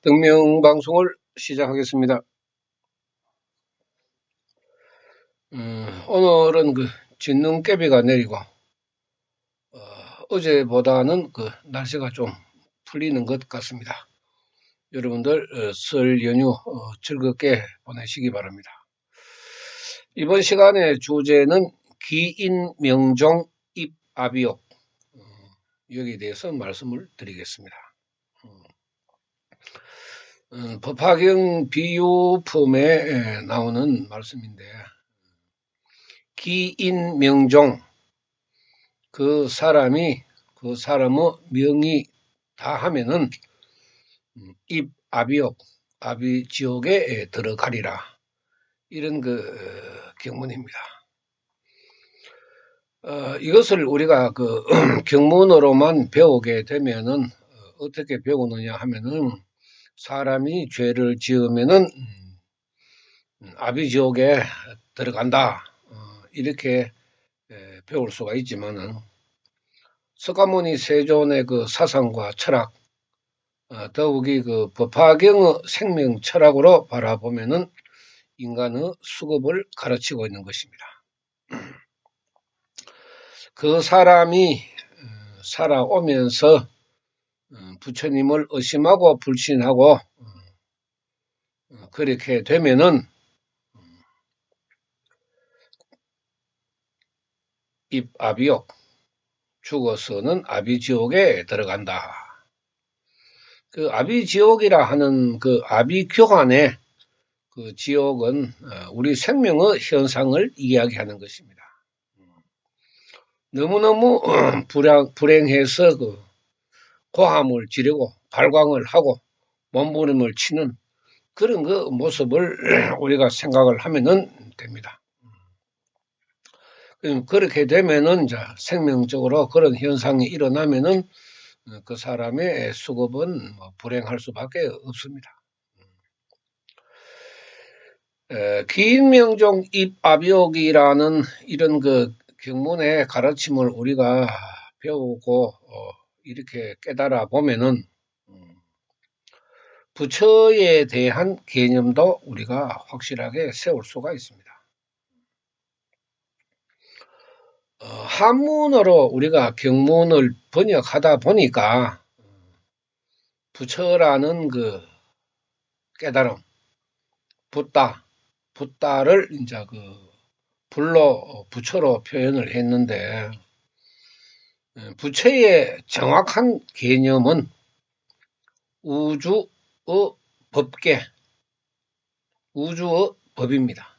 등명방송을 시작하겠습니다. 오늘은 진눈깨비가 내리고, 어제보다는 날씨가 좀 풀리는 것 같습니다. 여러분들, 설 연휴, 즐겁게 보내시기 바랍니다. 이번 시간의 주제는 기인 명종 입아비옥, 여기에 대해서 말씀을 드리겠습니다. 법화경 비유품에 나오는 말씀인데, 기인 명종, 그 사람의 명이 다 하면은 입아비옥, 아비지옥에 들어가리라. 이런 경문입니다. 이것을 우리가 경문으로만 배우게 되면은 어떻게 배우느냐 하면은 사람이 죄를 지으면은 아비지옥에 들어간다. 이렇게 배울 수가 있지만은 석가모니 세존의 사상과 철학, 더욱이 법화경의 생명 철학으로 바라보면은 인간의 수급을 가르치고 있는 것입니다. 그 사람이 살아오면서 부처님을 의심하고 불신하고 그렇게 되면은 입아비옥, 죽어서는 아비지옥에 들어간다. 그 아비지옥이라 하는 아비교환의 지옥은 우리 생명의 현상을 이야기하는 것입니다. 너무너무 불행해서 고함을 지르고 발광을 하고 몸부림을 치는 그런 모습을 우리가 생각을 하면은 됩니다. 그렇게 되면은 생명적으로 그런 현상이 일어나면은 그 사람의 수급은 불행할 수밖에 없습니다. 기인명종 입아비옥이라는 이런 경문의 가르침을 우리가 배우고 이렇게 깨달아 보면은 부처에 대한 개념도 우리가 확실하게 세울 수가 있습니다. 한문으로 우리가 경문을 번역하다 보니까 부처라는 깨달음, 붓다를 이제 불로 부처로 표현을 했는데, 부처의 정확한 개념은 우주의 법계, 우주의 법입니다.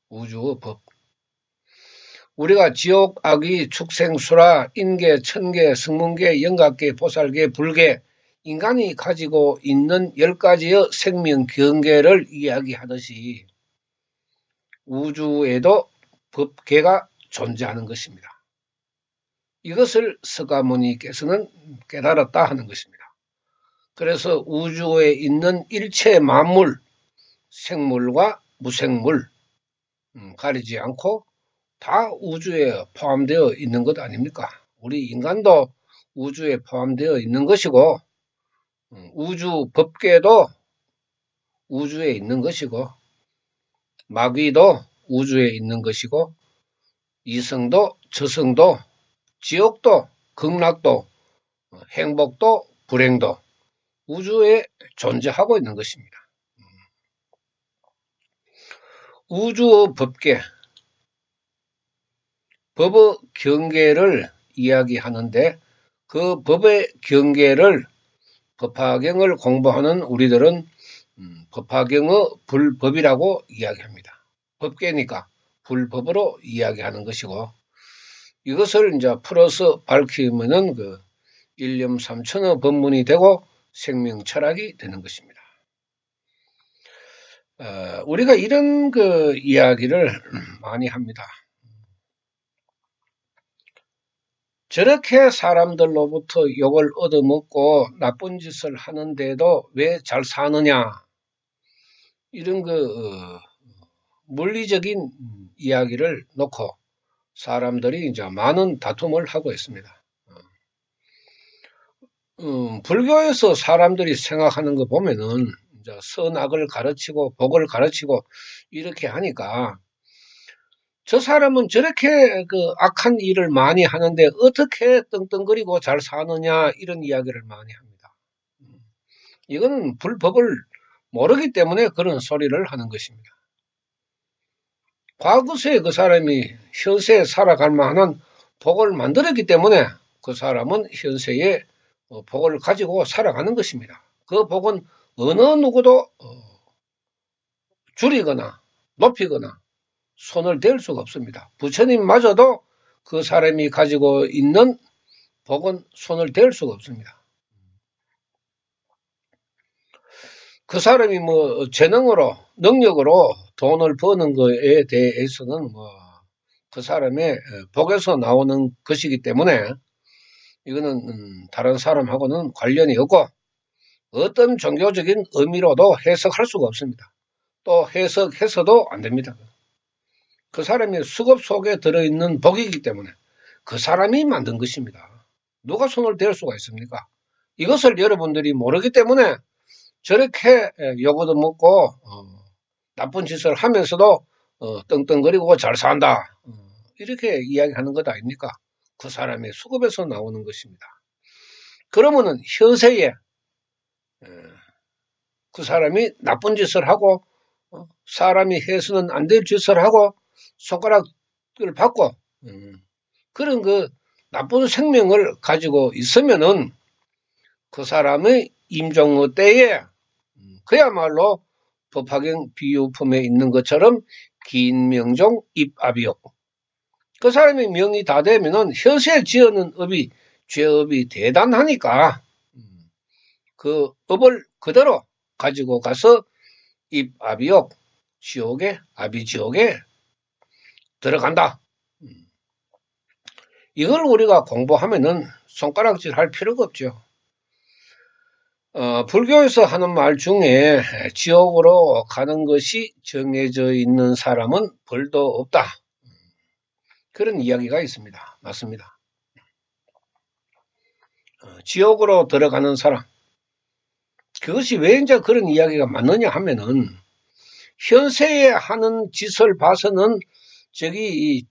우주의 법. 우리가 지옥, 악의, 축생, 수라, 인계, 천계, 성문계, 영각계, 보살계, 불계, 인간이 가지고 있는 10가지의 생명 경계를 이야기하듯이 우주에도 법계가 존재하는 것입니다. 이것을 석가모니께서는 깨달았다 하는 것입니다. 그래서 우주에 있는 일체 만물, 생물과 무생물 가리지 않고 다 우주에 포함되어 있는 것 아닙니까? 우리 인간도 우주에 포함되어 있는 것이고 우주 법계도 우주에 있는 것이고 마귀도 우주에 있는 것이고 이성도 저성도 지옥도 극락도 행복도 불행도 우주에 존재하고 있는 것입니다. 우주의 법계, 법의 경계를 이야기하는데 그 법의 경계를 법화경을 공부하는 우리들은 법화경의 불법이라고 이야기합니다. 법계니까 불법으로 이야기하는 것이고 이것을 이제 풀어서 밝히면은 일념 삼천의 법문이 되고 생명 철학이 되는 것입니다. 우리가 이런 이야기를 많이 합니다. 저렇게 사람들로부터 욕을 얻어먹고 나쁜 짓을 하는데도 왜 잘 사느냐 이런 물리적인 이야기를 놓고 사람들이 이제 많은 다툼을 하고 있습니다. 불교에서 사람들이 생각하는 거 보면은 이제 선악을 가르치고 복을 가르치고 이렇게 하니까 저 사람은 저렇게 그 악한 일을 많이 하는데 어떻게 떵떵거리고 잘 사느냐 이런 이야기를 많이 합니다. 이거는 불법을 모르기 때문에 그런 소리를 하는 것입니다. 과거세에 그 사람이 현세에 살아갈 만한 복을 만들었기 때문에 그 사람은 현세에 복을 가지고 살아가는 것입니다. 그 복은 어느 누구도 줄이거나 높이거나 손을 댈 수가 없습니다. 부처님마저도 그 사람이 가지고 있는 복은 손을 댈 수가 없습니다. 그 사람이 뭐 재능으로 능력으로 돈을 버는 거에 대해서는 뭐 그 사람의 복에서 나오는 것이기 때문에 이거는 다른 사람하고는 관련이 없고 어떤 종교적인 의미로도 해석할 수가 없습니다. 또 해석해서도 안 됩니다. 그 사람의 수급 속에 들어있는 복이기 때문에 그 사람이 만든 것입니다. 누가 손을 댈 수가 있습니까? 이것을 여러분들이 모르기 때문에 저렇게 요거도 먹고 나쁜 짓을 하면서도 떵떵거리고 잘 산다. 이렇게 이야기하는 것 아닙니까? 그 사람의 수급에서 나오는 것입니다. 그러면은 현세에 그 사람이 나쁜 짓을 하고 사람이 해서는 안 될 짓을 하고 손가락을 받고 그런 그 나쁜 생명을 가지고 있으면은 그 사람의 임종의 때에 그야말로 법화경 비유품에 있는 것처럼 긴 명종 입압이요. 그 사람의 명이 다 되면은 현세 지어는 업이 죄업이 대단하니까 그 업을 그대로 가지고 가서 입압이요. 지옥에 아비지옥에 들어간다. 이걸 우리가 공부하면은 손가락질 할 필요가 없죠. 불교에서 하는 말 중에 지옥으로 가는 것이 정해져 있는 사람은 벌도 없다. 그런 이야기가 있습니다. 맞습니다. 지옥으로 들어가는 사람. 그것이 왜 이제 그런 이야기가 맞느냐 하면은 현세에 하는 짓을 봐서는 저기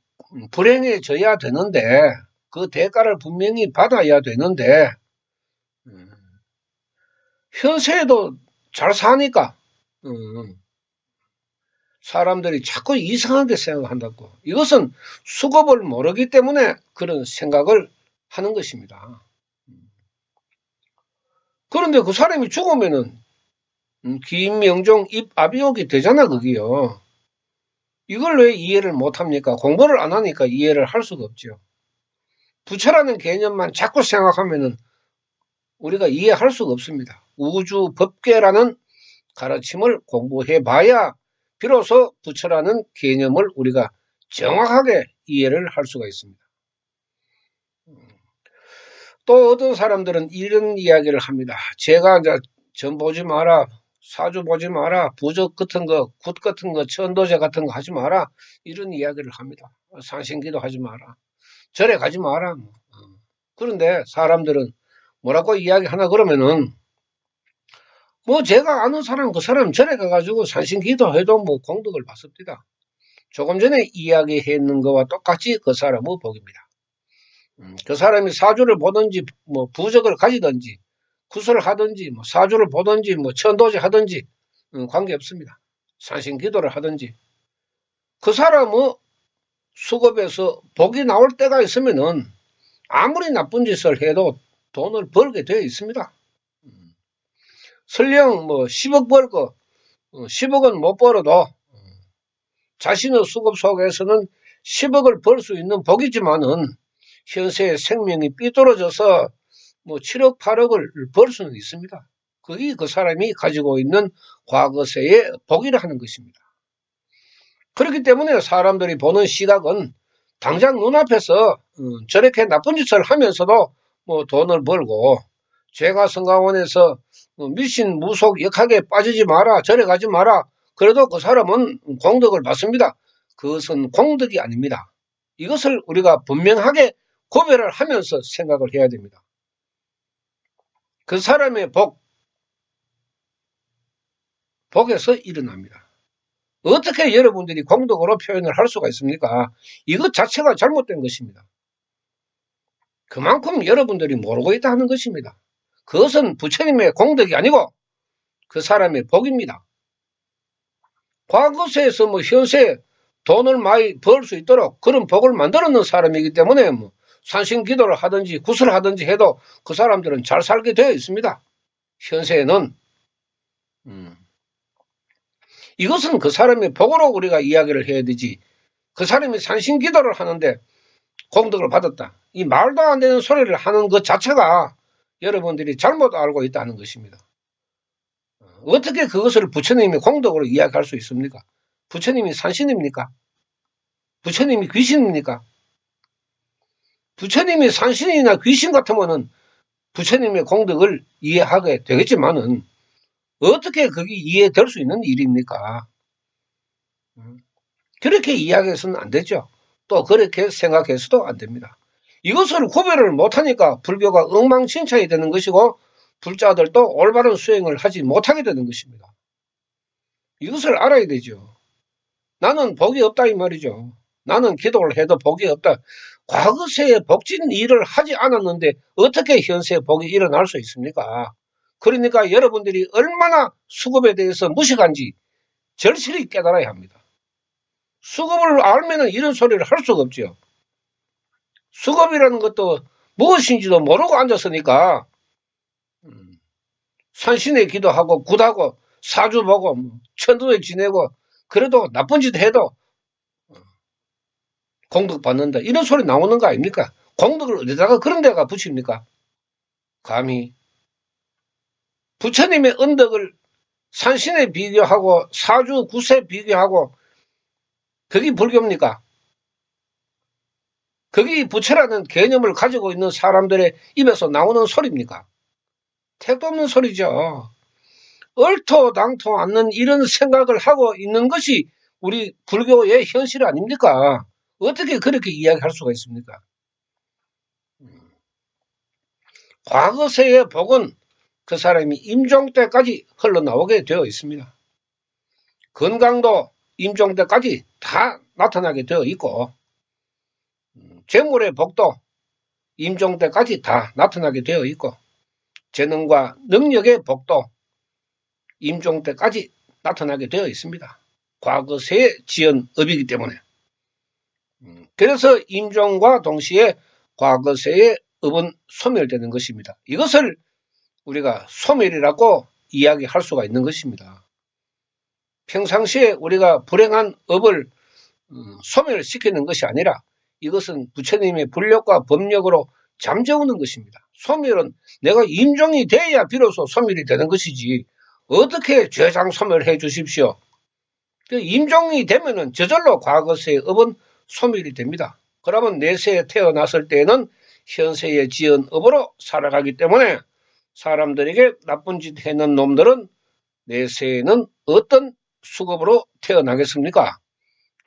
불행해져야 되는데 그 대가를 분명히 받아야 되는데 현세에도 잘 사니까 사람들이 자꾸 이상하게 생각한다고. 이것은 수급을 모르기 때문에 그런 생각을 하는 것입니다. 그런데 그 사람이 죽으면은 김명종 입압이옥이 되잖아 그게요. 이걸 왜 이해를 못합니까? 공부를 안 하니까 이해를 할 수가 없죠. 부처라는 개념만 자꾸 생각하면은 우리가 이해할 수가 없습니다. 우주 법계라는 가르침을 공부해 봐야 비로소 부처라는 개념을 우리가 정확하게 이해를 할 수가 있습니다. 또 어떤 사람들은 이런 이야기를 합니다. 제가 이제 전 보지 마라, 사주 보지 마라, 부적 같은 거, 굿 같은 거, 천도제 같은 거 하지 마라 이런 이야기를 합니다. 산신기도 하지 마라, 절에 가지 마라. 그런데 사람들은 뭐라고 이야기하나 그러면은 뭐 제가 아는 사람 그 사람 절에 가가지고 산신기도 해도 뭐 공덕을 받습니다. 조금 전에 이야기했는 거와 똑같이 그 사람의 복입니다. 그 사람이 사주를 보든지 뭐 부적을 가지든지 구슬을 하든지 뭐 사주를 보든지 뭐 천도제 하든지 관계없습니다. 산신기도를 하든지 그 사람의 수급에서 복이 나올 때가 있으면은 아무리 나쁜 짓을 해도 돈을 벌게 되어 있습니다. 설령 뭐 10억 벌고 10억은 못 벌어도 자신의 수급 속에서는 10억을 벌 수 있는 복이지만은 현세의 생명이 삐뚤어져서 뭐 7억 8억을 벌 수는 있습니다. 그게 그 사람이 가지고 있는 과거세의 복이라 하는 것입니다. 그렇기 때문에 사람들이 보는 시각은 당장 눈앞에서 저렇게 나쁜 짓을 하면서도 뭐 돈을 벌고 죄가 성가원에서 미신 무속 역학에 빠지지 마라, 절에 가지 마라. 그래도 그 사람은 공덕을 받습니다. 그것은 공덕이 아닙니다. 이것을 우리가 분명하게 구별을 하면서 생각을 해야 됩니다. 그 사람의 복에서 일어납니다. 어떻게 여러분들이 공덕으로 표현을 할 수가 있습니까? 이것 자체가 잘못된 것입니다. 그만큼 여러분들이 모르고 있다는 것입니다. 그것은 부처님의 공덕이 아니고 그 사람의 복입니다. 과거세에서 현세 돈을 많이 벌 수 있도록 그런 복을 만들어 놓은 사람이기 때문에 산신기도를 하든지 구슬을 하든지 해도 그 사람들은 잘 살게 되어 있습니다. 현세에는 이것은 그 사람의 복으로 우리가 이야기를 해야 되지. 그 사람이 산신기도를 하는데 공덕을 받았다. 이 말도 안 되는 소리를 하는 것 자체가 여러분들이 잘못 알고 있다는 것입니다. 어떻게 그것을 부처님의 공덕으로 이야기할 수 있습니까? 부처님이 산신입니까? 부처님이 귀신입니까? 부처님이 산신이나 귀신 같으면은 부처님의 공덕을 이해하게 되겠지만은 어떻게 그게 이해될 수 있는 일입니까? 그렇게 이야기해서는 안 되죠. 또 그렇게 생각해서도 안 됩니다. 이것을 구별을 못하니까 불교가 엉망진창이 되는 것이고 불자들도 올바른 수행을 하지 못하게 되는 것입니다. 이것을 알아야 되죠. 나는 복이 없다 이 말이죠. 나는 기도를 해도 복이 없다. 과거세에 복진 일을 하지 않았는데 어떻게 현세에 복이 일어날 수 있습니까? 그러니까 여러분들이 얼마나 수급에 대해서 무식한지 절실히 깨달아야 합니다. 수급을 알면 이런 소리를 할 수가 없죠. 수급이라는 것도 무엇인지도 모르고 앉았으니까 산신에 기도하고 굿하고 사주 보고 천도에 지내고 그래도 나쁜 짓 해도 공덕 받는다. 이런 소리 나오는 거 아닙니까? 공덕을 어디다가 그런 데가 붙입니까? 감히. 부처님의 언덕을 산신에 비교하고 사주 굿에 비교하고 그게 불교입니까? 그게 부처라는 개념을 가지고 있는 사람들의 입에서 나오는 소리입니까? 택도 없는 소리죠. 얼토당토 않는 이런 생각을 하고 있는 것이 우리 불교의 현실 아닙니까? 어떻게 그렇게 이야기할 수가 있습니까? 과거세의 복은 그 사람이 임종 때까지 흘러나오게 되어 있습니다. 건강도 임종 때까지 다 나타나게 되어 있고 재물의 복도 임종 때까지 다 나타나게 되어 있고 재능과 능력의 복도 임종 때까지 나타나게 되어 있습니다. 과거세에 지은 업이기 때문에. 그래서 임종과 동시에 과거세의 업은 소멸되는 것입니다. 이것을 우리가 소멸이라고 이야기할 수가 있는 것입니다. 평상시에 우리가 불행한 업을 소멸시키는 것이 아니라 이것은 부처님의 불력과 법력으로 잠재우는 것입니다. 소멸은 내가 임종이 돼야 비로소 소멸이 되는 것이지 어떻게 죄장 소멸해 주십시오. 임종이 되면은 저절로 과거세의 업은 소멸이 됩니다. 그러면 내세에 태어났을 때는 현세에 지은 업으로 살아가기 때문에 사람들에게 나쁜 짓 해는 놈들은 내세에는 어떤 수급으로 태어나겠습니까?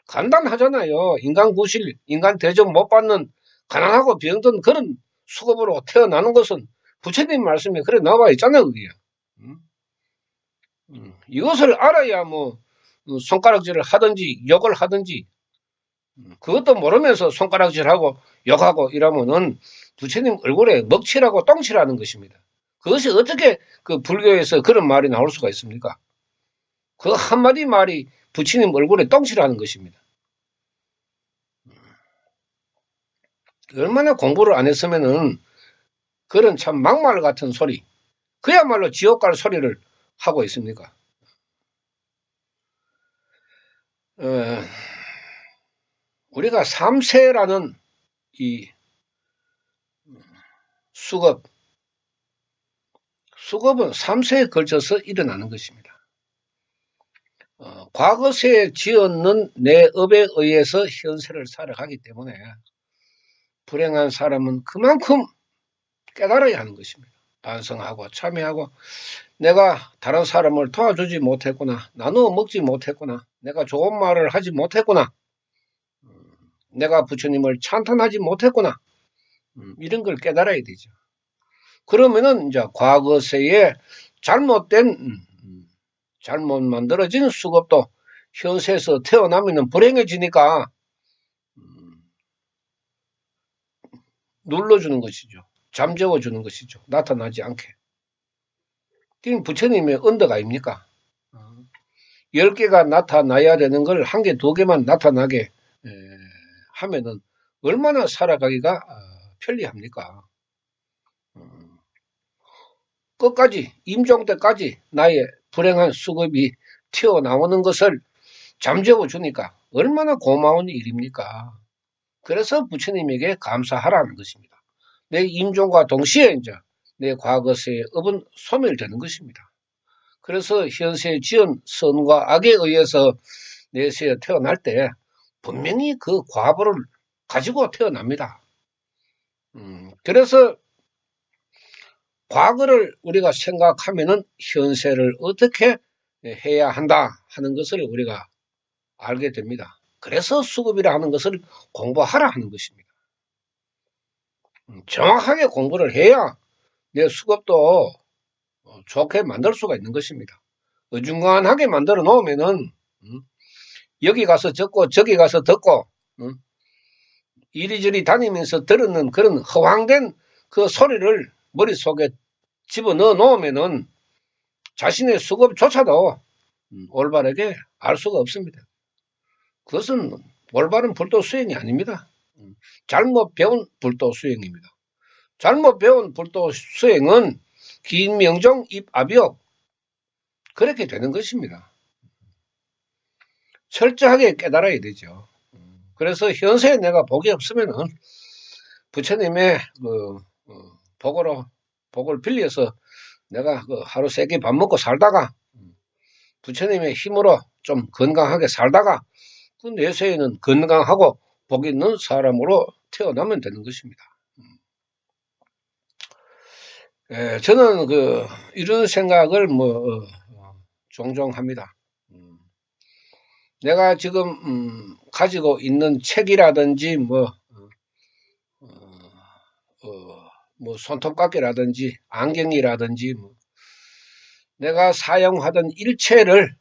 간단하잖아요. 인간 구실, 인간 대접 못 받는 가난하고 병든 그런 수급으로 태어나는 것은 부처님 말씀에 그래 나와 있잖아요. 그게. 이것을 알아야 손가락질을 하든지 욕을 하든지 그것도 모르면서 손가락질하고 욕하고 이러면은 부처님 얼굴에 먹칠하고 똥칠하는 것입니다. 그것이 어떻게 그 불교에서 그런 말이 나올 수가 있습니까? 그 한마디 말이 부처님 얼굴에 똥칠하는 것입니다. 얼마나 공부를 안 했으면은 그런 참 막말 같은 소리, 그야말로 지옥 갈 소리를 하고 있습니까? 우리가 삼세라는 이 수급은 3세에 걸쳐서 일어나는 것입니다. 과거세에 지었는 내 업에 의해서 현세를 살아가기 때문에 불행한 사람은 그만큼 깨달아야 하는 것입니다. 반성하고 참여하고 내가 다른 사람을 도와주지 못했구나. 나누어 먹지 못했구나. 내가 좋은 말을 하지 못했구나. 내가 부처님을 찬탄하지 못했구나. 이런 걸 깨달아야 되죠. 그러면은 이제 과거세에 잘못 만들어진 수급도 현세에서 태어나면은 불행해지니까 눌러주는 것이죠. 잠재워주는 것이죠. 나타나지 않게. 지금 부처님의 언덕 아닙니까? 10개가 나타나야 되는 걸 1개, 2개만 나타나게 하면은 얼마나 살아가기가 편리합니까? 끝까지, 임종 때까지 나의 불행한 수급이 튀어나오는 것을 잠재워 주니까 얼마나 고마운 일입니까? 그래서 부처님에게 감사하라는 것입니다. 내 임종과 동시에 이제 내 과거세의 업은 소멸되는 것입니다. 그래서 현세에 지은 선과 악에 의해서 내세에 태어날 때 분명히 그 과보를 가지고 태어납니다. 그래서 과거를 우리가 생각하면은 현세를 어떻게 해야 한다 하는 것을 우리가 알게 됩니다. 그래서 수급이라 하는 것을 공부하라 하는 것입니다. 정확하게 공부를 해야 내 수급도 좋게 만들 수가 있는 것입니다. 어중간하게 만들어 놓으면은 여기 가서 적고 저기 가서 듣고 이리저리 다니면서 들었는 그런 허황된 그 소리를 머릿속에 집어넣어 놓으면은 자신의 수급조차도 올바르게 알 수가 없습니다. 그것은 올바른 불도 수행이 아닙니다. 잘못 배운 불도 수행입니다. 잘못 배운 불도 수행은 긴 명종 입압이요. 그렇게 되는 것입니다. 철저하게 깨달아야 되죠. 그래서 현세에 내가 복이 없으면은 부처님의 복을 빌려서 내가 하루 3끼 밥 먹고 살다가 부처님의 힘으로 좀 건강하게 살다가 그 내세에는 건강하고 복 있는 사람으로 태어나면 되는 것입니다. 저는 이런 생각을 종종 합니다. 내가 지금 가지고 있는 책이라든지 손톱깎이라든지 안경이라든지 내가 사용하던 일체를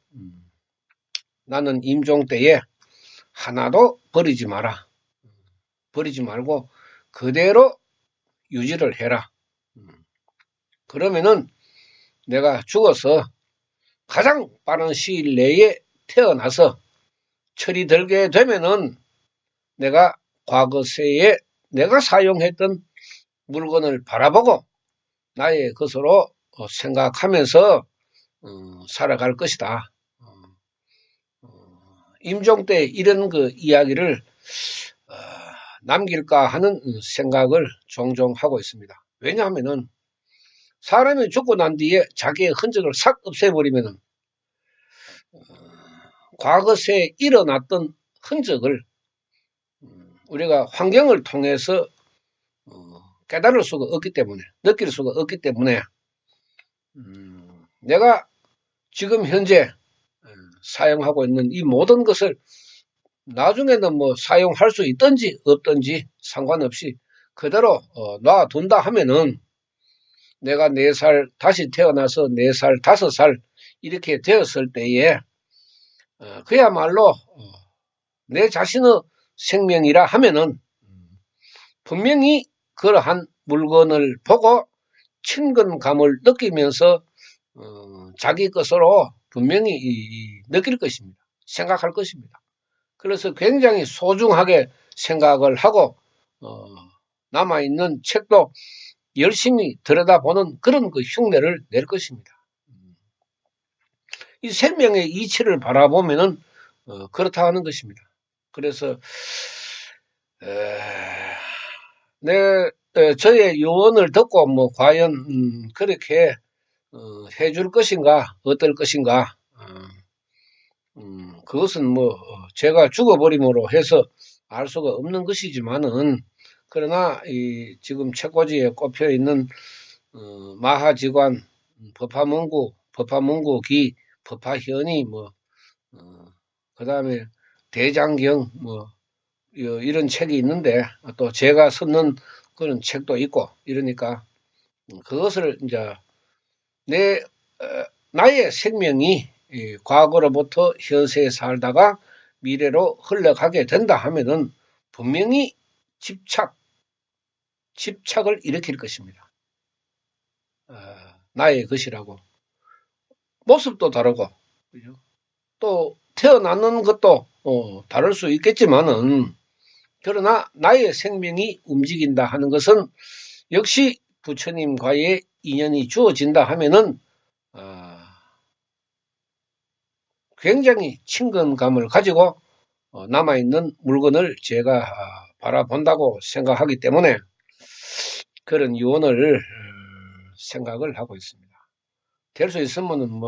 나는 임종 때에 하나도 버리지 마라. 버리지 말고 그대로 유지를 해라. 그러면은 내가 죽어서 가장 빠른 시일 내에 태어나서 철이 들게 되면은 내가 과거세에 내가 사용했던 물건을 바라보고 나의 것으로 생각하면서 살아갈 것이다. 임종 때 이런 이야기를 남길까 하는 생각을 종종 하고 있습니다. 왜냐하면은 사람이 죽고 난 뒤에 자기의 흔적을 싹 없애버리면은 과거세에 일어났던 흔적을 우리가 환경을 통해서 깨달을 수가 없기 때문에, 느낄 수가 없기 때문에 내가 지금 현재 사용하고 있는 이 모든 것을 나중에는 사용할 수 있든지 없든지 상관없이 그대로 놔둔다 하면은 내가 4살 다시 태어나서 4살, 5살 이렇게 되었을 때에 그야말로 내 자신의 생명이라 하면은 분명히 그러한 물건을 보고 친근감을 느끼면서 자기 것으로 분명히 느낄 것입니다. 생각할 것입니다. 그래서 굉장히 소중하게 생각을 하고 남아있는 책도 열심히 들여다보는 그런 흉내를 낼 것입니다. 이 생명의 이치를 바라보면은 그렇다 하는 것입니다. 그래서 저의 요언을 듣고 과연 그렇게 해줄 것인가 어떨 것인가 그것은 제가 죽어버림으로 해서 알 수가 없는 것이지만은 그러나 지금 책꽂이에 꼽혀 있는 마하지관, 법화문구기, 법화현이 그 다음에 대장경 이런 책이 있는데 또 제가 썼는 그런 책도 있고 이러니까 그것을 이제 내 나의 생명이 과거로부터 현세에 살다가 미래로 흘러가게 된다 하면은 분명히 집착을 일으킬 것입니다. 나의 것이라고. 모습도 다르고, 그죠? 또 태어나는 것도 다를 수 있겠지만은, 그러나 나의 생명이 움직인다 하는 것은 역시 부처님과의 인연이 주어진다 하면은 굉장히 친근감을 가지고 남아있는 물건을 제가 바라본다고 생각하기 때문에 그런 유언을 생각을 하고 있습니다. 될 수 있으면은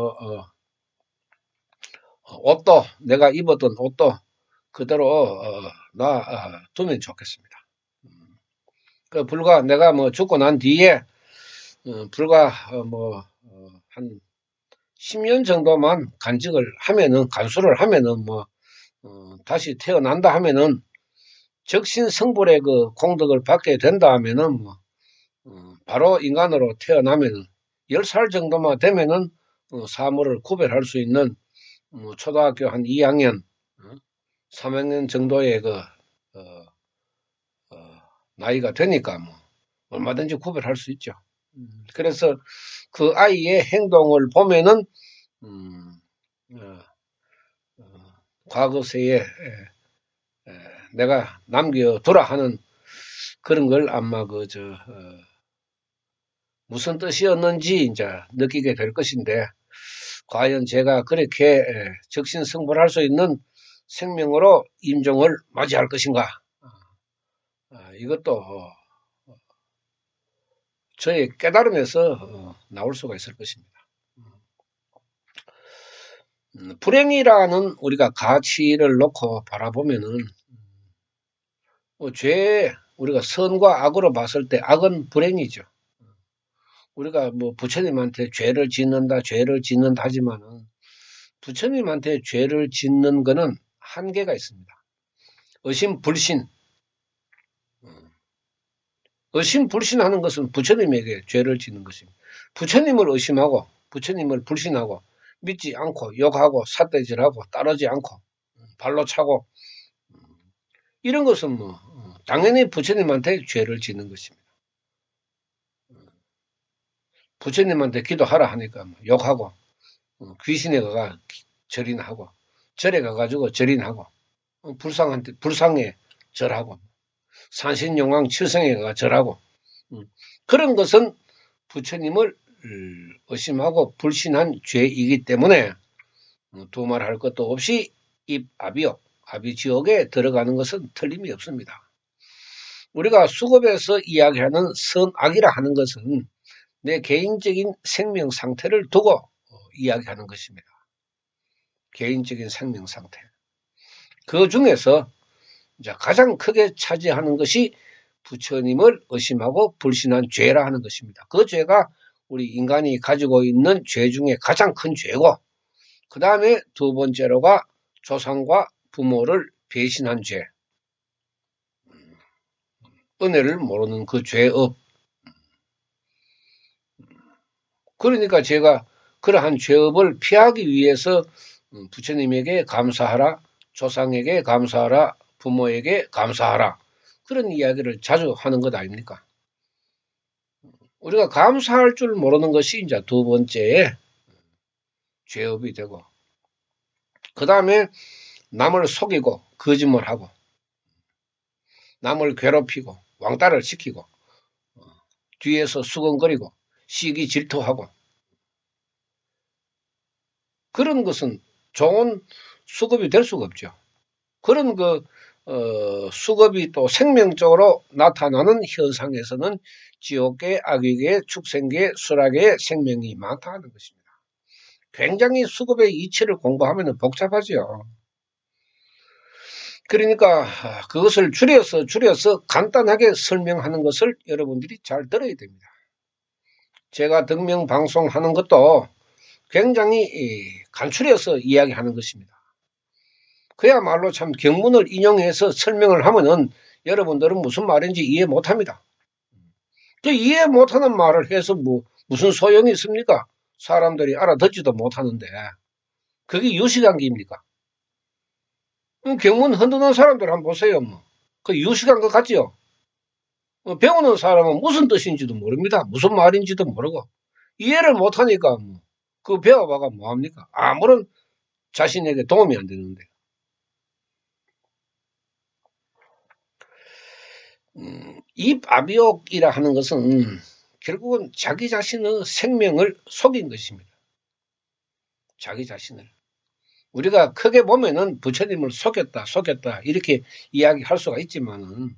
옷도 내가 입었던 옷도 그대로 놔두면 좋겠습니다. 불과 내가 죽고 난 뒤에 불과 한 10년 정도만 간수를 하면은 다시 태어난다 하면은 적신성불의 그 공덕을 받게 된다 하면은 바로 인간으로 태어나면은 10살 정도만 되면은 사물을 구별할 수 있는 초등학교 한 2학년, 3학년 정도의 나이가 되니까 얼마든지 구별할 수 있죠. 그래서 그 아이의 행동을 보면은 과거세에 내가 남겨두라 하는 그런 걸 아마 무슨 뜻이었는지 이제 느끼게 될 것인데, 과연 제가 그렇게 적신성불할 수 있는 생명으로 임종을 맞이할 것인가? 이것도 저의 깨달음에서 나올 수가 있을 것입니다. 불행이라는 우리가 가치를 놓고 바라보면은 우리가 선과 악으로 봤을 때 악은 불행이죠. 우리가 부처님한테 죄를 짓는다 하지만은 부처님한테 죄를 짓는 거는 한계가 있습니다. 의심불신하는 것은 부처님에게 죄를 짓는 것입니다. 부처님을 의심하고 부처님을 불신하고 믿지 않고 욕하고 삿대질하고 따르지 않고 발로 차고 이런 것은 당연히 부처님한테 죄를 짓는 것입니다. 부처님한테 기도하라 하니까 욕하고 귀신에 가가 절이나 하고 절에 가가지고 절이나 하고 불상에 절하고 산신용왕 칠성에 가가 절하고 그런 것은 부처님을 의심하고 불신한 죄이기 때문에 두말할 것도 없이 아비지옥에 들어가는 것은 틀림이 없습니다. 우리가 수급에서 이야기하는 선악이라 하는 것은 내 개인적인 생명 상태를 두고 이야기하는 것입니다. 개인적인 생명 상태. 그 중에서 이제 가장 크게 차지하는 것이 부처님을 의심하고 불신한 죄라 하는 것입니다. 그 죄가 우리 인간이 가지고 있는 죄 중에 가장 큰 죄고, 그 다음에 두 번째로가 조상과 부모를 배신한 죄. 은혜를 모르는 그 죄업. 그러니까 제가 그러한 죄업을 피하기 위해서 부처님에게 감사하라, 조상에게 감사하라, 부모에게 감사하라. 그런 이야기를 자주 하는 것 아닙니까? 우리가 감사할 줄 모르는 것이 이제 두 번째의 죄업이 되고, 그 다음에 남을 속이고, 거짓말하고, 남을 괴롭히고, 왕따를 시키고, 뒤에서 수근거리고, 시기 질투하고, 그런 것은 좋은 수급이 될 수가 없죠. 그런 수급이 또 생명적으로 나타나는 현상에서는 지옥계, 악유계, 축생계, 수락계의 생명이 많다는 것입니다. 굉장히 수급의 이치를 공부하면 복잡하죠. 그러니까 그것을 줄여서 간단하게 설명하는 것을 여러분들이 잘 들어야 됩니다. 제가 등명 방송하는 것도 굉장히 간추려서 이야기하는 것입니다. 그야말로 참 경문을 인용해서 설명을 하면은 여러분들은 무슨 말인지 이해 못합니다. 그 이해 못하는 말을 해서 무슨 소용이 있습니까? 사람들이 알아듣지도 못하는데. 그게 유식한 기입니까? 경문 흔드는 사람들 한번 보세요. 그 유식한 것 같지요? 배우는 사람은 무슨 뜻인지도 모릅니다. 무슨 말인지도 모르고. 이해를 못하니까 그 배워봐가 뭐합니까? 아무런 자신에게 도움이 안 되는데. 이 아비옥이라 하는 것은 결국은 자기 자신의 생명을 속인 것입니다. 자기 자신을. 우리가 크게 보면은 부처님을 속였다 이렇게 이야기할 수가 있지만은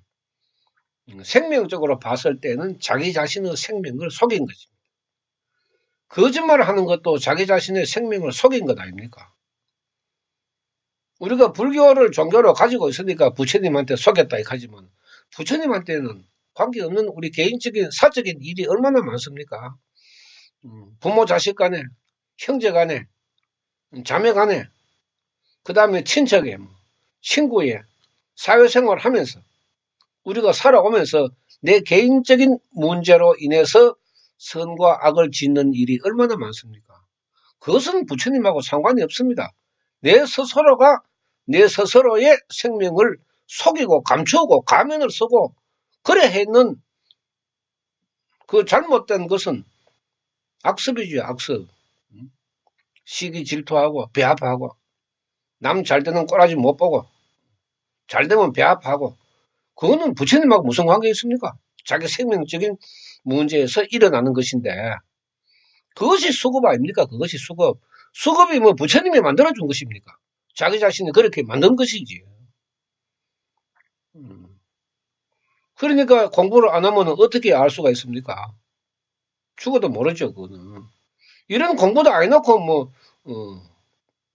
생명적으로 봤을 때는 자기 자신의 생명을 속인 것입니다. 거짓말을 하는 것도 자기 자신의 생명을 속인 것 아닙니까? 우리가 불교를 종교로 가지고 있으니까 부처님한테 속였다 하지만 부처님한테는 관계없는 우리 개인적인 사적인 일이 얼마나 많습니까? 부모 자식 간에, 형제 간에, 자매 간에, 그 다음에 친척에, 친구에, 사회생활 하면서 우리가 살아오면서 내 개인적인 문제로 인해서 선과 악을 짓는 일이 얼마나 많습니까? 그것은 부처님하고 상관이 없습니다. 내 스스로가 내 스스로의 생명을 속이고 감추고 가면을 쓰고 그래 했는 그 잘못된 것은 악습이죠, 악습. 시기 질투하고 배 아파하고 남 잘 되는 꼬라지 못 보고 잘 되면 배 아파하고 그거는 부처님하고 무슨 관계 있습니까? 자기 생명적인 문제에서 일어나는 것인데 그것이 수급 아닙니까? 그것이 수급. 수급이 뭐 부처님이 만들어준 것입니까? 자기 자신이 그렇게 만든 것이지. 그러니까 공부를 안 하면 어떻게 알 수가 있습니까? 죽어도 모르죠, 그거는. 이런 공부도 안 해놓고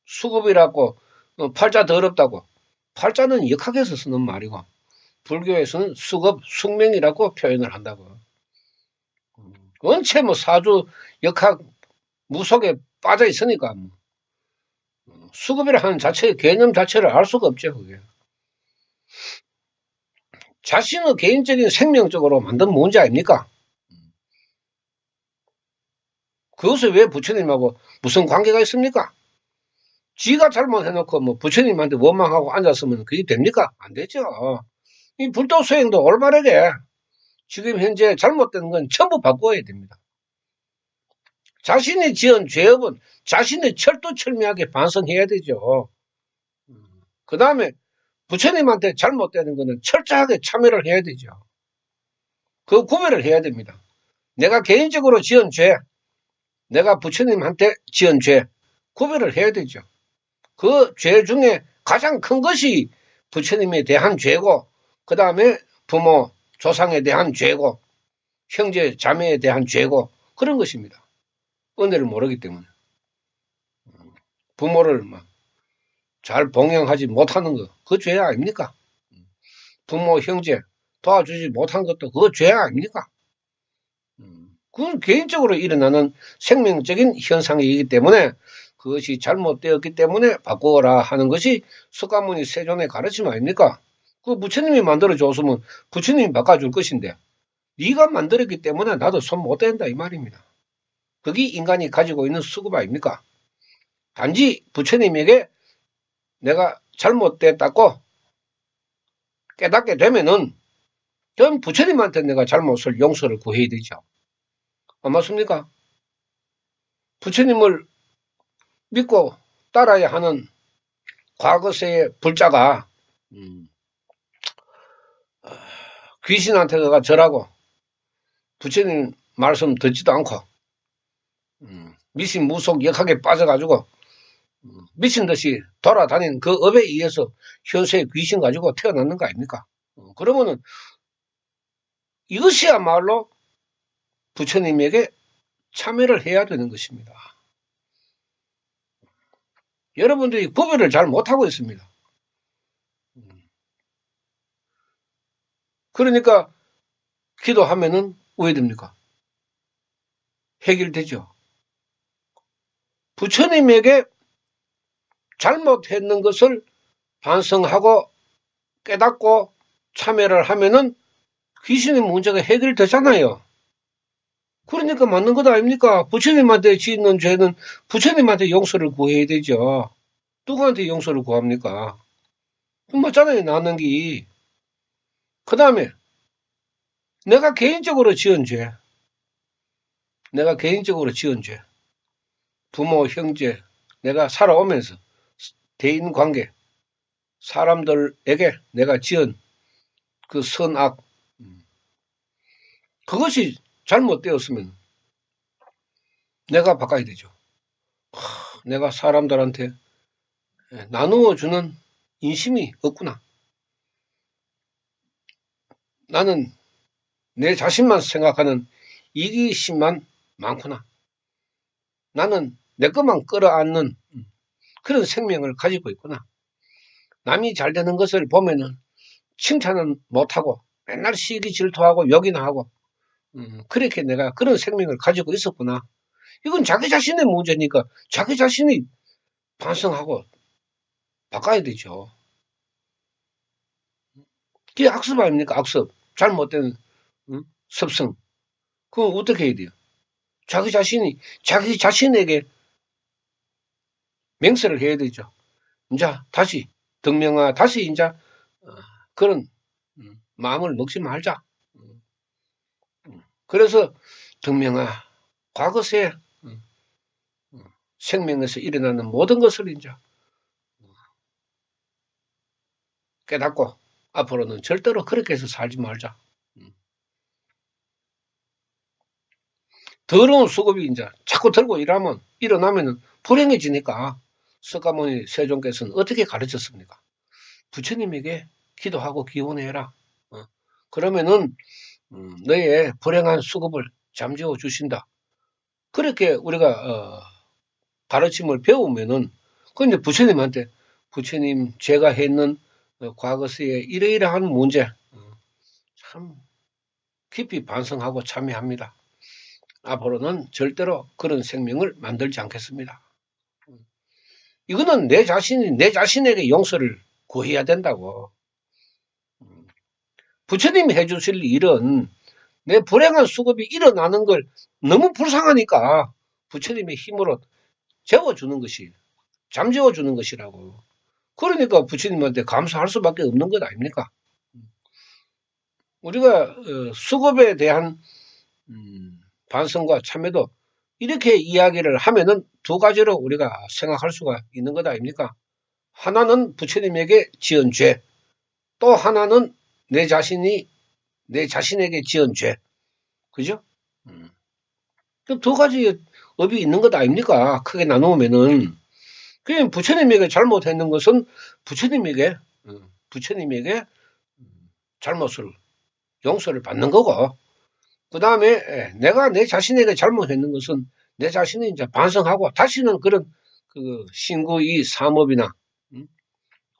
수급이라고 팔자 더럽다고. 팔자는 역학에서 쓰는 말이고 불교에서는 수급, 숙명이라고 표현을 한다고. 원체 사주, 역학, 무속에 빠져 있으니까 수급이라 하는 자체의 개념 자체를 알 수가 없죠, 그게. 자신의 개인적인 생명적으로 만든 문제 아닙니까? 그것을 왜 부처님하고 무슨 관계가 있습니까? 지가 잘못해놓고 부처님한테 원망하고 앉았으면 그게 됩니까? 안 되죠. 이 불도 수행도 올바르게 지금 현재 잘못된 건 전부 바꿔야 됩니다. 자신이 지은 죄업은 자신이 철두철미하게 반성해야 되죠. 그 다음에 부처님한테 잘못되는 거는 철저하게 참여를 해야 되죠. 그 구별을 해야 됩니다. 내가 개인적으로 지은 죄, 내가 부처님한테 지은 죄, 구별을 해야 되죠. 그 죄 중에 가장 큰 것이 부처님에 대한 죄고, 그 다음에 부모, 조상에 대한 죄고, 형제, 자매에 대한 죄고, 그런 것입니다. 은혜를 모르기 때문에. 부모를 잘 봉양하지 못하는 거, 그 죄 아닙니까? 부모, 형제 도와주지 못한 것도 그거 죄 아닙니까? 그건 개인적으로 일어나는 생명적인 현상이기 때문에 그것이 잘못되었기 때문에 바꾸어라 하는 것이 석가모니 세존의 가르침 아닙니까? 그 부처님이 만들어줬으면 부처님이 바꿔줄 것인데 네가 만들었기 때문에 나도 손 못 댄다 이 말입니다. 그게 인간이 가지고 있는 수급 아닙니까? 단지 부처님에게 내가 잘못됐다고 깨닫게 되면은 전 부처님한테 내가 잘못을 용서를 구해야 되죠. 안 맞습니까? 부처님을 믿고 따라야 하는 과거세의 불자가 귀신한테 가 절하고 부처님 말씀 듣지도 않고 미신무속 역학에 빠져가지고 미친 듯이 돌아다닌 그 업에 의해서 현세의 귀신 가지고 태어났는 거 아닙니까? 그러면은 이것이야말로 부처님에게 참여를 해야 되는 것입니다. 여러분들이 구별을 잘 못하고 있습니다. 그러니까 기도하면은 왜 됩니까? 해결되죠. 부처님에게 잘못했는 것을 반성하고 깨닫고 참여를 하면은 귀신의 문제가 해결되잖아요. 그러니까 맞는 것 아닙니까? 부처님한테 짓는 죄는 부처님한테 용서를 구해야 되죠. 누구한테 용서를 구합니까? 맞잖아요, 나는 게. 그 다음에 내가 개인적으로 지은 죄, 내가 개인적으로 지은 죄, 부모, 형제, 내가 살아오면서 대인 관계, 사람들에게 내가 지은 그 선악, 그것이 잘못되었으면 내가 바꿔야 되죠. 내가 사람들한테 나누어 주는 인심이 없구나. 나는 내 자신만 생각하는 이기심만 많구나. 나는 내 것만 끌어안는 그런 생명을 가지고 있구나. 남이 잘 되는 것을 보면은 칭찬은 못하고 맨날 시기 질투하고 욕이나 하고 그렇게 내가 그런 생명을 가지고 있었구나. 이건 자기 자신의 문제니까 자기 자신이 반성하고 바꿔야 되죠. 그게 악습 아닙니까? 악습. 잘못된 습성. 그럼 어떻게 해야 돼요? 자기 자신에게 맹세를 해야 되죠. 이제 다시 덕명아 다시 이제 그런 마음을 먹지 말자. 그래서 덕명아 과거세 생명에서 일어나는 모든 것을 이제 깨닫고 앞으로는 절대로 그렇게 해서 살지 말자. 더러운 수급이 이제 자꾸 들고 일어나면은 불행해지니까 석가모니 세종께서는 어떻게 가르쳤습니까? 부처님에게 기도하고 기원해라. 그러면은 너의 불행한 수급을 잠재워 주신다. 그렇게 우리가 가르침을 배우면은 근데 부처님한테 부처님 제가 했는 과거세의 이러이러한 문제 참 깊이 반성하고 참여합니다. 앞으로는 절대로 그런 생명을 만들지 않겠습니다. 이거는 내 자신에게 용서를 구해야 된다고. 부처님이 해주실 일은 내 불행한 수급이 일어나는 걸 너무 불쌍하니까 부처님의 힘으로 재워주는 것이, 잠재워주는 것이라고. 그러니까 부처님한테 감사할 수밖에 없는 것 아닙니까? 우리가 수급에 대한 반성과 참여도 이렇게 이야기를 하면은 두 가지로 우리가 생각할 수가 있는 것 아닙니까? 하나는 부처님에게 지은 죄, 또 하나는 내 자신에게 지은 죄. 그죠? 두 가지 업이 있는 것 아닙니까? 크게 나누면은. 그냥 부처님에게 잘못했는 것은 부처님에게 잘못을, 용서를 받는 거고, 그 다음에 내가 내 자신에게 잘못했는 것은 내 자신이 이제 반성하고 다시는 그런 그 신구이 삼업이나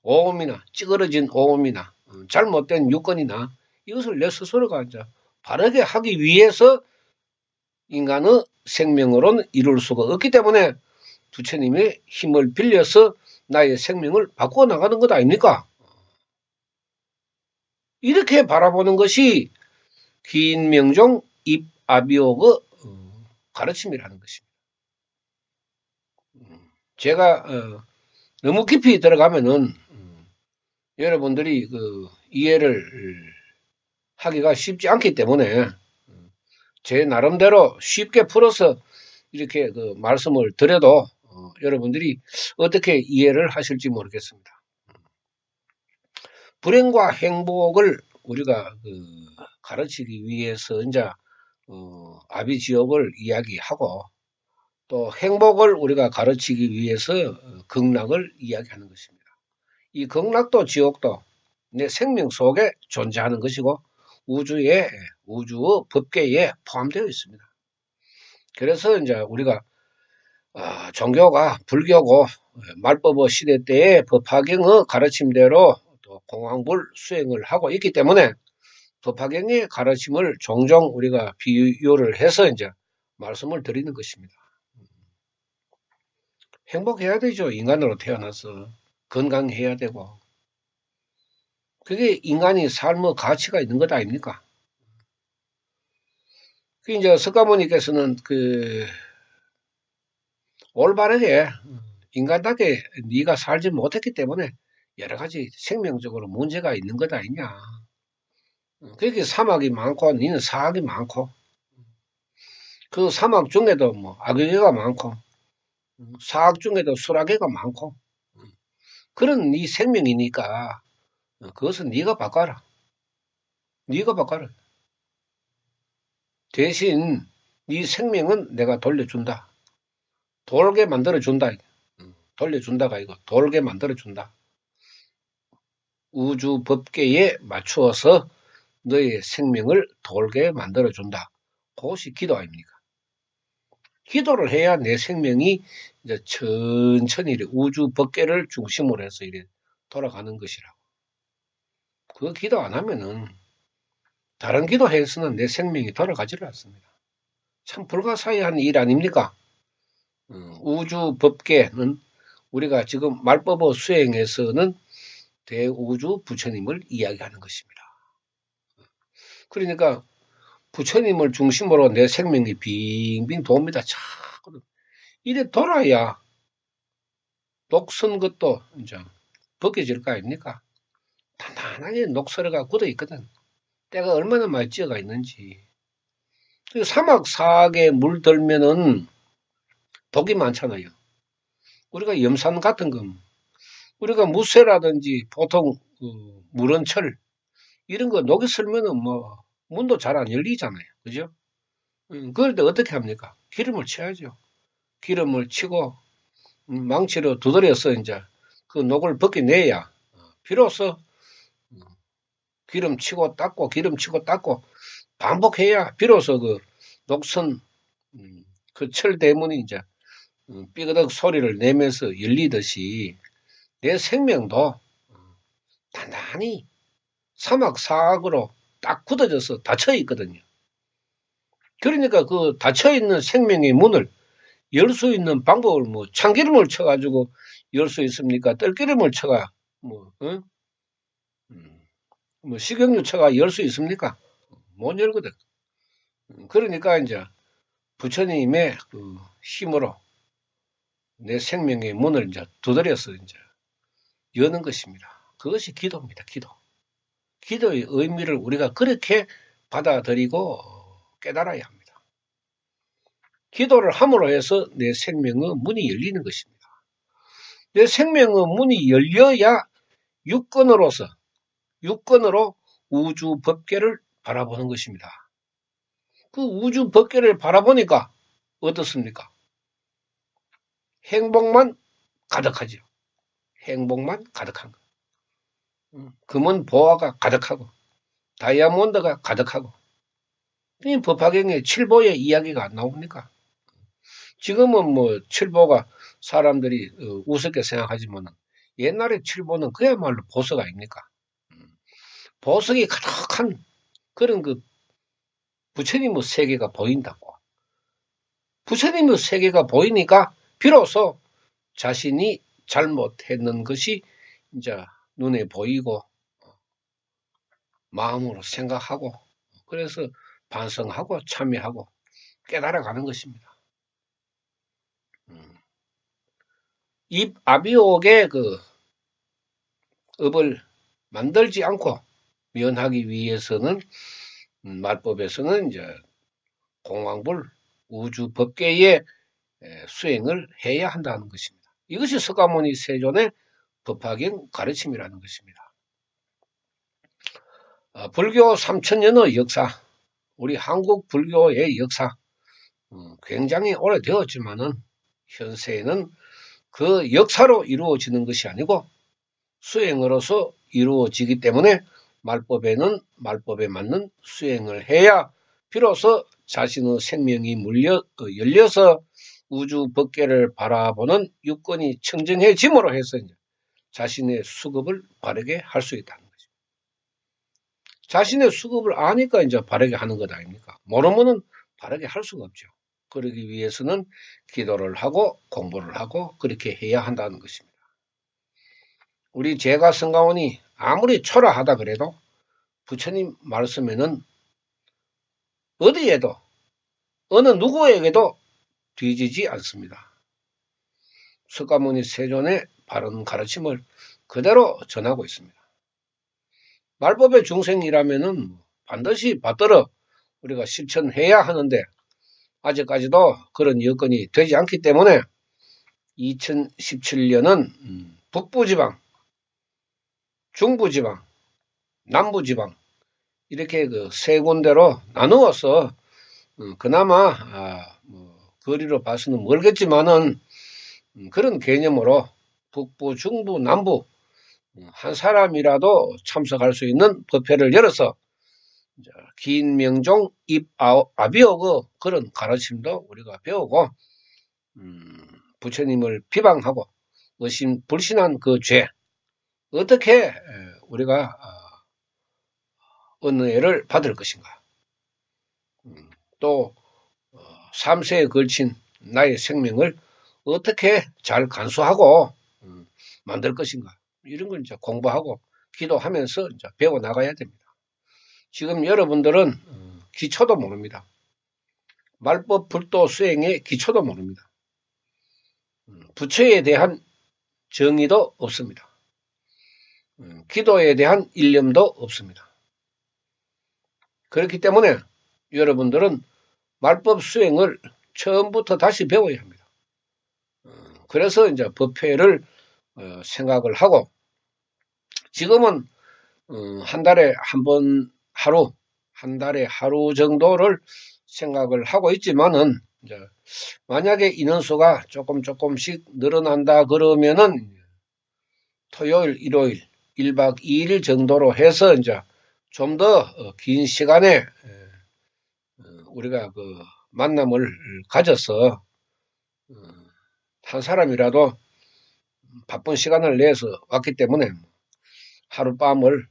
오음이나 찌그러진 오음이나 잘못된 유권이나 이것을 내 스스로가 이제 바르게 하기 위해서 인간의 생명으로는 이룰 수가 없기 때문에 부처님의 힘을 빌려서 나의 생명을 바꾸어 나가는 것 아닙니까? 이렇게 바라보는 것이 긴명종 입아비옥의 가르침이라는 것입니다. 제가 너무 깊이 들어가면은 여러분들이 그 이해를 하기가 쉽지 않기 때문에 제 나름대로 쉽게 풀어서 이렇게 그 말씀을 드려도 여러분들이 어떻게 이해를 하실지 모르겠습니다. 불행과 행복을 우리가 가르치기 위해서 이제 아비지옥을 이야기하고 또 행복을 우리가 가르치기 위해서 극락을 이야기하는 것입니다. 이 극락도 지옥도 내 생명 속에 존재하는 것이고 우주의 법계에 포함되어 있습니다. 그래서 이제 우리가 종교가 불교고 말법의 시대 때의 법화경의 가르침대로 또 공황불 수행을 하고 있기 때문에 법화경의 가르침을 종종 우리가 비유를 해서 이제 말씀을 드리는 것입니다. 행복해야 되죠. 인간으로 태어나서 건강해야 되고 그게 인간이 삶의 가치가 있는 것 아닙니까? 그 이제 석가모니께서는 올바르게 인간답게 네가 살지 못했기 때문에 여러 가지 생명적으로 문제가 있는 것 아니냐. 그렇게 사막이 많고 니는 사악이 많고 그 사막 중에도 뭐 악의가 많고 사악 중에도 술악의가 많고 그런 네 생명이니까 그것은 네가 바꿔라. 네가 바꿔라. 대신 네 생명은 내가 돌려준다. 돌게 만들어준다. 돌려준다가 이거 돌게 만들어준다. 우주 법계에 맞추어서 너의 생명을 돌게 만들어준다. 그것이 기도 아닙니까? 기도를 해야 내 생명이 이제 천천히 우주 법계를 중심으로 해서 이래 돌아가는 것이라고. 그 기도 안 하면은 다른 기도해서는 내 생명이 돌아가지를 않습니다. 참 불가사의한 일 아닙니까? 우주 법계는 우리가 지금 말법어 수행에서는 대우주 부처님을 이야기하는 것입니다. 그러니까 부처님을 중심으로 내 생명이 빙빙 돕니다. 자꾸 이래 돌아야 녹슨 것도 이제 벗겨질 거 아닙니까? 단단하게 녹슬어가 굳어 있거든. 때가 얼마나 많이 찌어가 있는지. 사막 사악에 물들면은 독이 많잖아요. 우리가 염산 같은 거, 우리가 무쇠라든지 보통 물은 철 이런 거 녹이 슬면은 뭐 문도 잘 안 열리잖아요. 그죠? 그럴 때 어떻게 합니까? 기름을 쳐야죠. 기름을 치고 망치로 두드려서 이제 그 녹을 벗겨내야 비로소 기름 치고 닦고 기름 치고 닦고 반복해야 비로소 그 녹슨 그 철 대문이 이제 삐그덕 소리를 내면서 열리듯이 내 생명도 단단히 사막 사악으로 딱 굳어져서 닫혀 있거든요. 그러니까 그 닫혀 있는 생명의 문을 열 수 있는 방법을 뭐 참기름을 쳐가지고 열 수 있습니까? 들기름을 쳐가 뭐, 뭐 식용유 쳐가 열 수 있습니까? 못 열거든. 그러니까 이제 부처님의 그 힘으로 내 생명의 문을 이제 두드려서 이제 여는 것입니다. 그것이 기도입니다. 기도. 기도의 의미를 우리가 그렇게 받아들이고 깨달아야 합니다. 기도를 함으로 해서 내 생명의 문이 열리는 것입니다. 내 생명의 문이 열려야 육건으로 우주 법계를 바라보는 것입니다. 그 우주 법계를 바라보니까 어떻습니까? 행복만 가득하죠. 행복만 가득한 거. 금은 보화가 가득하고 다이아몬드가 가득하고 이 법화경에 칠보의 이야기가 안 나옵니까? 지금은 뭐 칠보가 사람들이 우습게 생각하지만 옛날에 칠보는 그야말로 보석 아닙니까? 보석이 가득한 그런 그 부처님의 세계가 보인다고. 부처님의 세계가 보이니까 비로소 자신이 잘못했는 것이 이제 눈에 보이고 마음으로 생각하고 그래서 반성하고 참여하고 깨달아가는 것입니다. 입 아비옥의 그 업을 만들지 않고 면하기 위해서는 말법에서는 이제 공황불 우주 법계의 수행을 해야 한다는 것입니다. 이것이 석가모니 세존의 법화경 가르침이라는 것입니다. 불교 3000년의 역사, 우리 한국 불교의 역사 굉장히 오래되었지만은 현세에는 그 역사로 이루어지는 것이 아니고 수행으로서 이루어지기 때문에 말법에는 말법에 맞는 수행을 해야 비로소 자신의 생명이 열려서 우주 법계를 바라보는 육건이 청정해짐으로 해서 이제 자신의 수급을 바르게 할 수 있다는 거죠. 자신의 수급을 아니까 이제 바르게 하는 것 아닙니까? 모르면은 바르게 할 수가 없죠. 그러기 위해서는 기도를 하고 공부를 하고 그렇게 해야 한다는 것입니다. 우리 제가 성가오니 아무리 초라하다 그래도 부처님 말씀에는 어디에도 어느 누구에게도 뒤지지 않습니다. 석가모니 세존의 바른 가르침을 그대로 전하고 있습니다. 말법의 중생이라면은 반드시 받들어 우리가 실천해야 하는데 아직까지도 그런 여건이 되지 않기 때문에 2017년은 북부지방, 중부지방, 남부지방 이렇게 그 세 군데로 나누어서 그나마 거리로 봐서는 멀겠지만은 그런 개념으로 북부, 중부, 남부 한 사람이라도 참석할 수 있는 법회를 열어서 긴 명종 입아비오고 그런 가르침도 우리가 배우고 부처님을 비방하고 불신한 그 죄 어떻게 우리가 은혜를 받을 것인가. 또 3세에 걸친 나의 생명을 어떻게 잘 간수하고 만들 것인가. 이런 걸 이제 공부하고 기도하면서 이제 배워 나가야 됩니다. 지금 여러분들은 기초도 모릅니다. 말법 불도 수행의 기초도 모릅니다. 부처에 대한 정의도 없습니다. 기도에 대한 일념도 없습니다. 그렇기 때문에 여러분들은 말법 수행을 처음부터 다시 배워야 합니다. 그래서 이제 법회를 생각을 하고 지금은 한 달에 한 달에 하루 정도를 생각을 하고 있지만은 이제 만약에 인원수가 조금씩 늘어난다 그러면은 토요일, 일요일 1박 2일 정도로 해서 이제 좀 더 긴 시간에 우리가 그 만남을 가져서 한 사람이라도 바쁜 시간을 내서 왔기 때문에 하룻밤을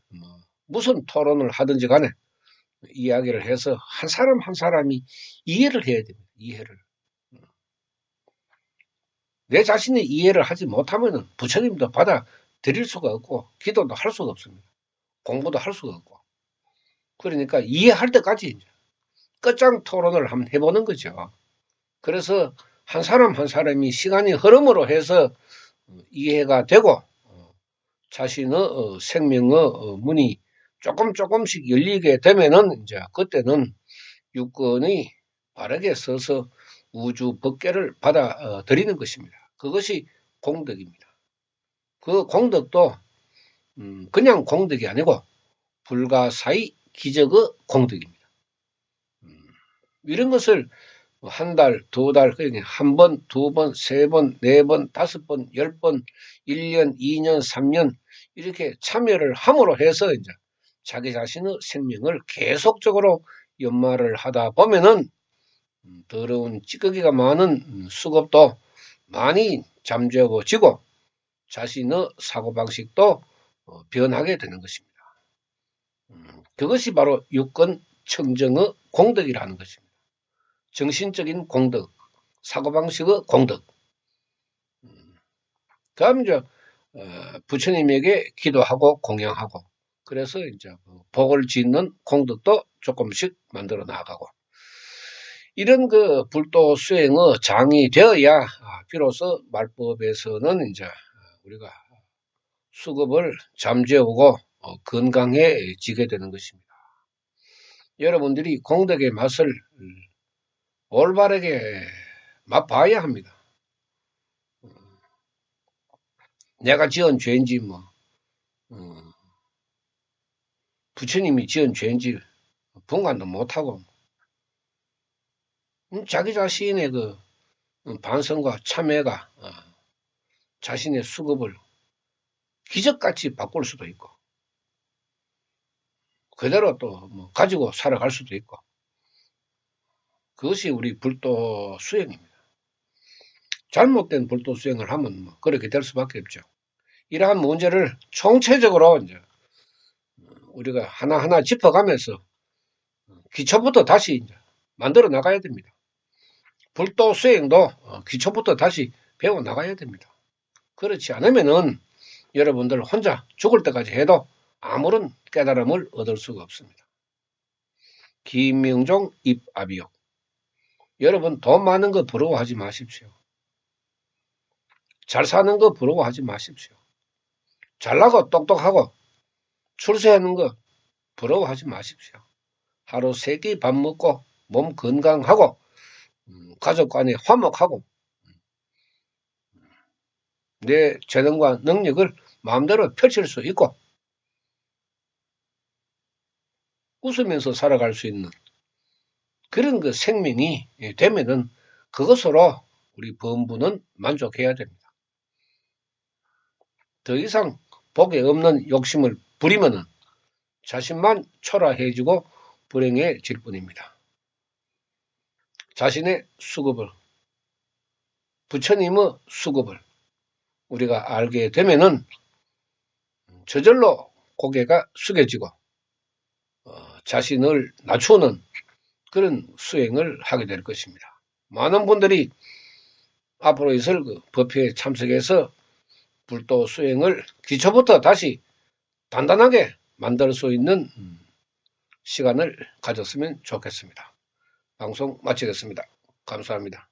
무슨 토론을 하든지 간에 이야기를 해서 한 사람 한 사람이 이해를 해야 됩니다. 이해를. 내 자신이 이해를 하지 못하면 부처님도 받아들일 수가 없고 기도도 할 수가 없습니다. 공부도 할 수가 없고. 그러니까 이해할 때까지 이제 끝장 토론을 한번 해보는 거죠. 그래서 한 사람 한 사람이 시간이 흐름으로 해서 이해가 되고 자신의 생명의 문이 조금씩 열리게 되면은 이제 그때는 유권이 바르게 서서 우주 법계를 받아들이는 것입니다. 그것이 공덕입니다. 그 공덕도 그냥 공덕이 아니고 불가사의 기적의 공덕입니다. 이런 것을 한 달, 두 달, 한 번, 두 번, 세 번, 네 번, 다섯 번, 10번, 1년, 2년, 3년 이렇게 참여를 함으로 해서 이제 자기 자신의 생명을 계속적으로 연마를 하다 보면은 더러운 찌꺼기가 많은 수급도 많이 잠재워지고 자신의 사고방식도 변하게 되는 것입니다. 그것이 바로 육건 청정의 공덕이라는 것입니다. 정신적인 공덕, 사고방식의 공덕. 다음 이제 부처님에게 기도하고 공양하고 그래서 이제 복을 짓는 공덕도 조금씩 만들어 나가고 이런 그 불도 수행의 장이 되어야 비로소 말법에서는 이제 우리가 수급을 잠재우고 건강해지게 되는 것입니다. 여러분들이 공덕의 맛을 올바르게 맛봐야 합니다. 내가 지은 죄인지 부처님이 지은 죄인지 분간도 못하고 자기 자신의 그 반성과 참회가 자신의 수급을 기적같이 바꿀 수도 있고 그대로 또 가지고 살아갈 수도 있고 그것이 우리 불도 수행입니다. 잘못된 불도 수행을 하면 그렇게 될 수밖에 없죠. 이러한 문제를 총체적으로 이제 우리가 하나하나 짚어가면서 기초부터 다시 이제 만들어 나가야 됩니다. 불도 수행도 기초부터 다시 배워 나가야 됩니다. 그렇지 않으면은 여러분들 혼자 죽을 때까지 해도 아무런 깨달음을 얻을 수가 없습니다. 김명종 입아비옥. 여러분 돈 많은 거 부러워하지 마십시오. 잘 사는 거 부러워하지 마십시오. 잘나고 똑똑하고 출세하는 거 부러워하지 마십시오. 하루 3끼 밥 먹고 몸 건강하고 가족 간에 화목하고 내 재능과 능력을 마음대로 펼칠 수 있고 웃으면서 살아갈 수 있는 그런 그 생명이 되면은 그것으로 우리 범부는 만족해야 됩니다. 더 이상 복에 없는 욕심을 부리면은 자신만 초라해지고 불행해질 뿐입니다. 자신의 수급을, 부처님의 수급을 우리가 알게 되면은 저절로 고개가 숙여지고 자신을 낮추는 그런 수행을 하게 될 것입니다. 많은 분들이 앞으로 있을 그 법회에 참석해서 불도 수행을 기초부터 다시 단단하게 만들 수 있는 시간을 가졌으면 좋겠습니다. 방송 마치겠습니다. 감사합니다.